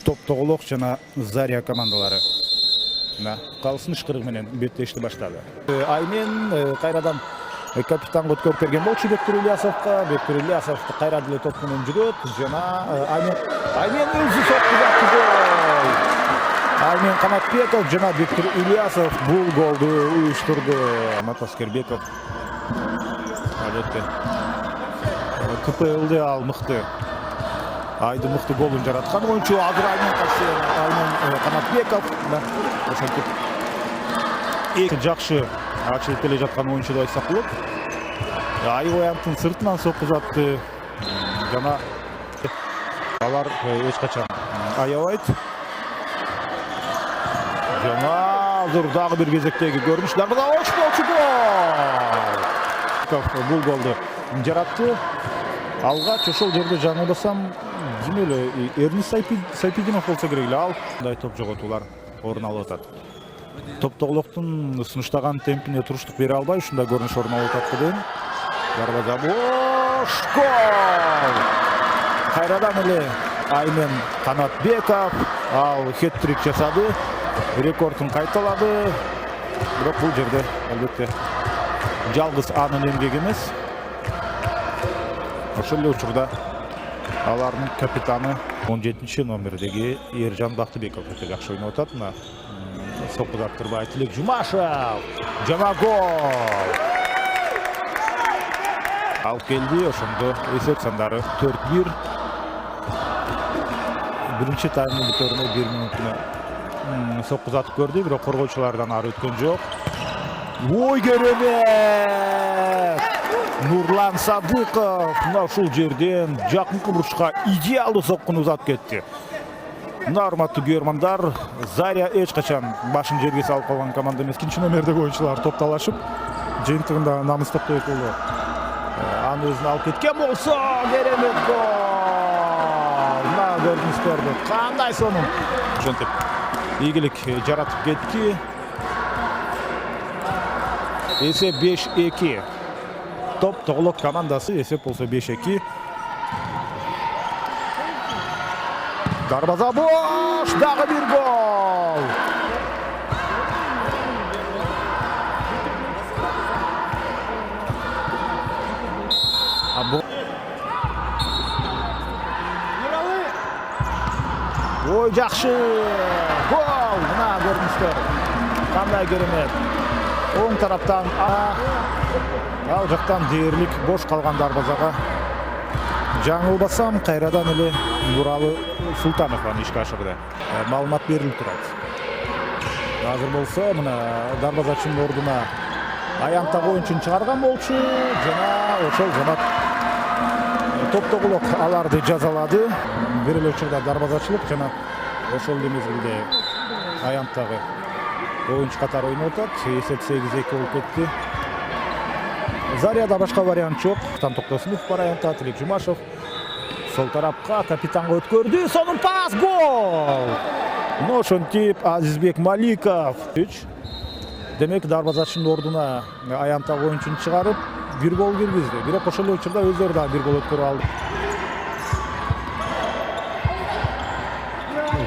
Топтоголок жана Заря командалары калсын ышкырык менен беттешти баштады. Аймен кайрадан капитанга өткөрүп берген болчу Бектур Ильясовго. Бектур Ильясов кайра деле топ менен жүрөт жана Аймен өзү соккузат гол. Аймен Канатбеков жана Бектур Ильясов бул голду уюштурду. Матаскербеков албетте КПЛде ал мыкты айды мыкты голун жараткан оюнчу. Азыр Аймен Канатбеков ошентип эки жакшы ачылып келе жаткан оюнчу деп айтсак болот. Айоянтын сыртынан соккузатты жана алар эч качан аябайт. Жана азыр дагы бир кезектеги көрүнүш оч болчу гол. Бул голду жаратты. Алгач ошол жерде жаңылбасам ким эле Эрни Сайпидинов болсо керек эле, ал мындай топ жоготуулар орун алып атат. Топтоголоктун сунуштаган темпине туруштук бере албай ушундай көрүнүш орун алып атат дейм. Дарбаза бош гол. Кайрадан эле Аймен Канатбеков ал хет-трик жасады. Рекордун кайталады. Бирок бул жерде албетте жалгыз анын эмгеги эмес. Ошол эле учурда алардын капитаны 17-номердеги Эржан Бактыбеков өтө жакшы ойноп атат. Мына соккузат турбай Тилек Жумашев жана гол алып келди. Ошондо эсеп сандары 4-1. Биринчи таймдын бүтөрүнө 1 мүнөтүнө соккузатып көрдү, бирок коргоочулардан ары өткөн жок. Ой керемет! Нурлан Садыков мына ушул жерден жакынкы бурушка идеалдуу соккуну узатып кетти. Урматтуу көрөрмандар, Заря эч качан башын жерге салып калган команда эмес. 2-номердеги оюнчулар топталашып, жыйынтыгында намыс топтойт болду. Аны өзүнө алып кеткен болсо, керемет гол. Мына көрүнүштөрдү кандай сонун ошентип ийгилик жаратып кетти. Эсеп 5-2. Топтоголок командасы эсеп болсо 5-2. Дарбаза бош, дагы бир гол. Ой, жакшы гол. Мына көрүнүштөр кандай керемет. Оң тараптан ал жактан дээрлик бош калган дарбазага жаңылбасам кайрадан эле Нуралы Султанов аны ишке ашырды. Маалымат берилип турат. Азыр болсо мына дарбазачынын ордуна аянттагы оюнчуну чыгарган болчу жана ошол жамат топтоголок аларды жазалады. Бир эле учурда дарбазачылык жана ошол эле мезгилде аянттагы оюнчу катары ойноп атат. Эсеп 8-2 болуп кетти. Заряда башка вариант жок. Токтосунов бар аянтта, Тилек Жумашев сол тарапка капитанга өткөрдү. Сонун пас, гол. Мына ошентип Азизбек Маликов демек дарбазачынын ордуна аянттагы оюнчуну чыгарып бир гол киргизди. Бирок ошол эле учурда өздөрү дагы бир гол өткөрүп алды.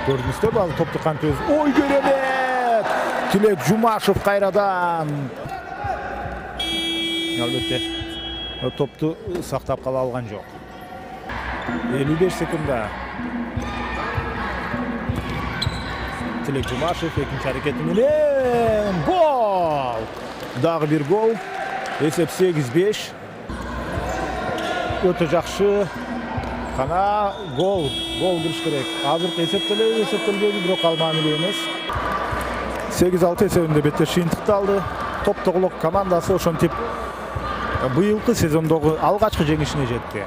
Көрдүңүздөр базы топту кантип ой керемет! Тилек Жумашев кайрадан албетте топту сактап кала алган жок. 55 секундда Тилек Жумашев экинчи аракети менен гол! Дагы бир гол. Эсеп 8-5. Өтө жакшы. Кана гол кириш керек. Азыркы эсептелбеди, бирок ал маанилүү эмес. 8-6 эсебинде беттеш жыйынтыкты алды. Топтоголок командасы ошентип быйылкы сезондогу алгачкы жеңишине жетти.